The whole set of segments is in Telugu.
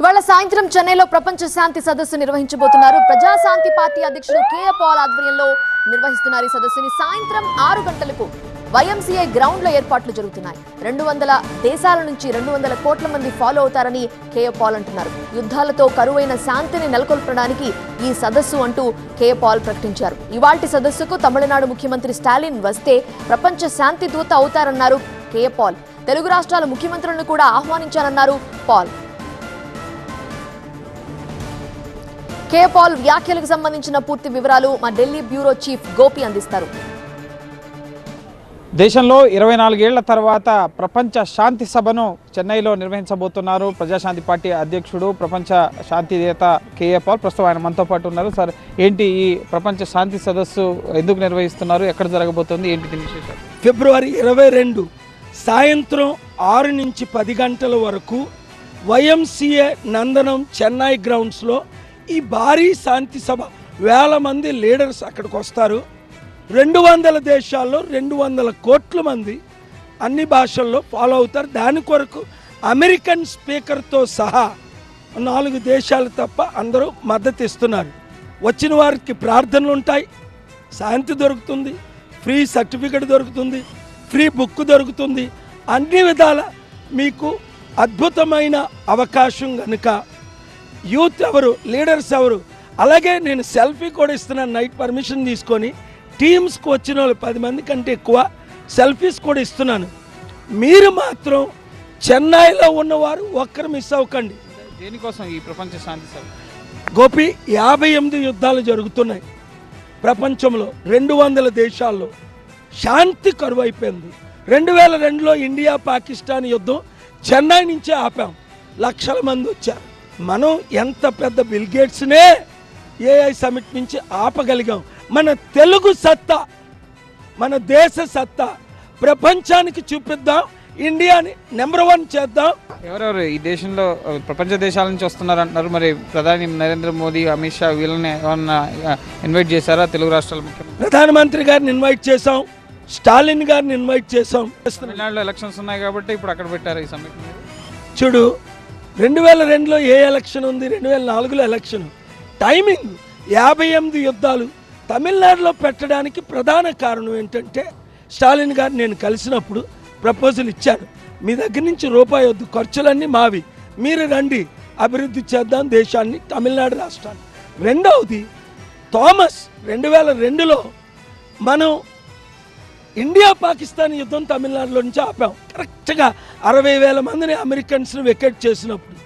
ఇవాళ సాయంత్రం చెన్నైలో ప్రపంచ శాంతి సదస్సు నిర్వహించబోతున్నారు. ప్రజాశాంతి పార్టీ అధ్యక్షుడు కే పాల్ ఆధ్వర్యంలో నిర్వహిస్తున్నారు. ఈ సదస్సుని సాయంత్రం 6 గంటలకు YMCA గ్రౌండ్ లో ఏర్పాట్లు జరుగుతున్నాయి. 200 దేశాల నుంచి 200 కోట్ల మంది ఫాలో అవుతారని కే పాల్ అంటున్నారు. యుద్ధాలతో కరువైన శాంతిని నెలకొల్పడానికి ఈ సదస్సు అంటూ కే పాల్ ప్రకటించారు. ఇవాల్టి సదస్సుకు తమిళనాడు ముఖ్యమంత్రి స్టాలిన్ వస్తే ప్రపంచ శాంతి దూత అవుతారన్నారు కే పాల్. తెలుగు రాష్ట్రాల ముఖ్యమంత్రులను కూడా ఆహ్వానించారన్నారు పాల్. కే పాల్ వ్యాఖ్యలకు సంబంధించిన పూర్తి వివరాలు మా ఢిల్లీ బ్యూరో చీఫ్ గోపి అందిస్తారు. దేశంలో 24 ఏళ్ల తర్వాత ప్రపంచ శాంతి సభను చెన్నైలో నిర్వహించబోతున్నారు. ప్రజాశాంతి పార్టీ అధ్యక్షుడు ప్రపంచ శాంతిదేత కే పాల్ ప్రస్తుతం ఆయన మనతో పాటు ఉన్నారు. సార్, ఏంటి ఈ ప్రపంచ శాంతి సదస్సు ఎందుకు నిర్వహిస్తున్నారు, ఎక్కడ జరగబోతోంది, ఏంటి దీని విశేషాలు? ఫిబ్రవరి 22 సాయంత్రం 6 నుంచి 10 గంటల వరకు YMCA నందనం చెన్నై గ్రౌండ్స్లో ఈ భారీ శాంతి సభ, వేల మంది లీడర్స్ అక్కడికి వస్తారు. 200 దేశాల్లో 200 కోట్ల మంది అన్ని భాషల్లో ఫాలో అవుతారు. దాని కొరకు అమెరికన్ స్పీకర్తో సహా 4 దేశాలు తప్ప అందరూ మద్దతు ఇస్తున్నారు. వచ్చిన వారికి ప్రార్థనలు ఉంటాయి, శాంతి దొరుకుతుంది, ఫ్రీ సర్టిఫికెట్ దొరుకుతుంది, ఫ్రీ బుక్ దొరుకుతుంది. అన్ని విధాల మీకు అద్భుతమైన అవకాశం కనుక యూత్ ఎవరు, లీడర్స్ ఎవరు, అలాగే నేను సెల్ఫీ కూడా ఇస్తున్నాను. నైట్ పర్మిషన్ తీసుకొని టీమ్స్కి వచ్చిన వాళ్ళు 10 మంది కంటే ఎక్కువ సెల్ఫీస్ కూడా ఇస్తున్నాను. మీరు మాత్రం చెన్నైలో ఉన్నవారు ఒక్కరు మిస్ అవ్వకండి. దేనికోసం ఈ ప్రపంచ శాంతి సభ? గోపి, 58 యుద్ధాలు జరుగుతున్నాయి ప్రపంచంలో, 200 దేశాల్లో. శాంతి కరువు అయిపోయింది. 2002లో ఇండియా పాకిస్తాన్ యుద్ధం చెన్నై నుంచే ఆపాం, లక్షల మంది వచ్చారు. మనం ఎంత పెద్ద బిల్ గేట్స్నే AI సమిట్ నుంచి ఆపగలిగాం. మన తెలుగు సత్తా, మన దేశ సత్తా ప్రపంచానికి చూపిద్దాం, ఇండియాని నెంబర్ 1 చేద్దాం. ఎవరెవరు ఈ దేశంలో ప్రపంచ దేశాల నుంచి వస్తున్నారు అంటున్నారు. మరి ప్రధాని నరేంద్ర మోదీ, అమిత్ షా వీళ్ళని ఏమన్నా ఇన్వైట్ చేశారా? తెలుగు రాష్ట్రాల ముఖ్యమంత్రి ప్రధానమంత్రి గారిని ఇన్వైట్ చేసాం, స్టాలిన్ గారిని ఇన్వైట్ చేసాం. తమిళనాడులో ఎలక్షన్స్ ఉన్నాయి కాబట్టి ఇప్పుడు అక్కడ పెట్టారు ఈ సమ్మిట్. చూడు, 2002లో ఏ ఎలక్షన్ ఉంది, 2004లో ఎలక్షన్. టైమింగ్ 58 యుద్ధాలు తమిళనాడులో పెట్టడానికి ప్రధాన కారణం ఏంటంటే, స్టాలిన్ గారు నేను కలిసినప్పుడు ప్రపోజల్ ఇచ్చాను. మీ దగ్గర నుంచి రూపాయి వద్దు, ఖర్చులన్నీ మావి, మీరు రండి, అభివృద్ధి చేద్దాం దేశాన్ని, తమిళనాడు రాష్ట్రాన్ని. రెండవది, థామస్ 2002లో మనం ఇండియా పాకిస్తాన్ యుద్ధం తమిళనాడులో నుంచి ఆపాం. కరెక్ట్గా 60,000 మందిని అమెరికన్స్ని వెకెట్ చేసినప్పుడు.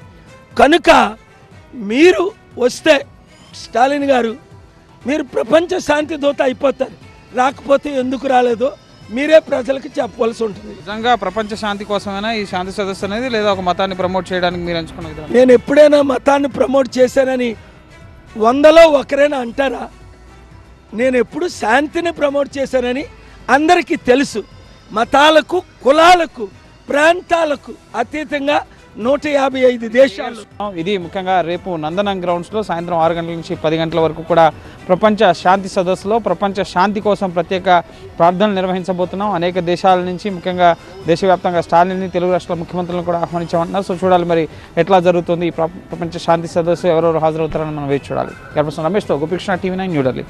కనుక మీరు వస్తే స్టాలిన్ గారు, మీరు ప్రపంచ శాంతి దూత అయిపోతారు. రాకపోతే ఎందుకు రాలేదో మీరే ప్రజలకు చెప్పవలసి ఉంటుంది. నిజంగా ప్రపంచ శాంతి కోసమైనా ఈ శాంతి సదస్సు అనేది, లేదా ఒక మతాన్ని ప్రమోట్ చేయడానికి మీరు ఎంచుకున్న? నేను ఎప్పుడైనా మతాన్ని ప్రమోట్ చేశానని 100లో ఒకరైనా అంటారా? నేను ఎప్పుడు శాంతిని ప్రమోట్ చేశానని అందరికీ తెలుసు. మతాలకు, కులాలకు, ప్రాంతాలకు అతీతంగా 155 దేశాలు. ఇది ముఖ్యంగా రేపు నందనం గ్రౌండ్స్లో సాయంత్రం 6 గంటల నుంచి 10 గంటల వరకు కూడా ప్రపంచ శాంతి సదస్సులో ప్రపంచ శాంతి కోసం ప్రత్యేక ప్రార్థనలు నిర్వహించబోతున్నాం. అనేక దేశాల నుంచి, ముఖ్యంగా దేశవ్యాప్తంగా స్టాలిన్ని, తెలుగు రాష్ట్రాల ముఖ్యమంత్రులను కూడా ఆహ్వానించామంటున్నారు. సో చూడాలి మరి ఎట్లా జరుగుతుంది ఈ ప్రపంచ శాంతి సదస్సు, ఎవరెవరు హాజరవుతారని మనం వేచి చూడాలి. రమేష్తో గోపికృష్ణ, TV9 న్యూఢిల్లీ.